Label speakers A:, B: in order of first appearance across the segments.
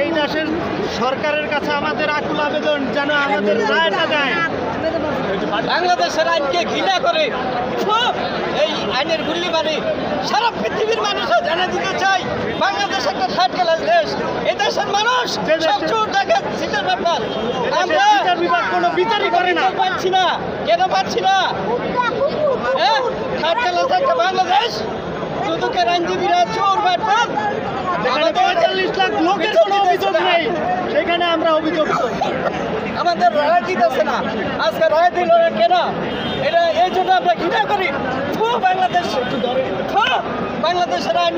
A: এই দেশের সরকারের কাছে আমাদের আকুল আবেদন যেন আমাদের রায়টা দেয়।
B: বাংলাদেশের আইনকে ঘৃণা করে এই আইনের গুল্লি মানে সারা পৃথিবীর মানুষও জানা দিতে চাই বাংলাদেশ একটা থার্ড ক্লাস দেশ। এই দেশের মানুষ সব চোর ডাকাত সিটার ব্যাপার। আমরা
A: বিভাগ কোনো বিচারই করে না।
B: পাচ্ছি না, কেন পাচ্ছি না? হ্যাঁ, থার্ড ক্লাস একটা বাংলাদেশ। দুদকের আইনজীবীরা চোর ব্যাপার।
A: এখানে ৪৫ লাখ লোকের কোনো অভিযোগ নেই, সেখানে আমরা অভিযোগ করি।
B: আমাদের রায় দিতেছে না, আজকে রায় দিল কেন? এটা এই জন্য আমরা ঘৃণা করি। বাংলাদেশ বাংলাদেশের আইন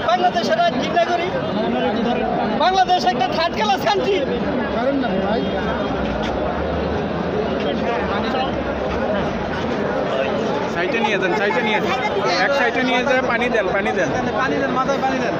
B: বাংলাদেশের আইন ঘৃণা করি। বাংলাদেশ একটা থার্ড ক্লাস কান্ট্রি।
C: সাইডে নিয়ে যান, সাইডে নিয়ে যান, এক সাইডে নিয়ে যায়, পানি দেন, পানি দেন,
A: পানি দেন, মাথায় পানি দেন।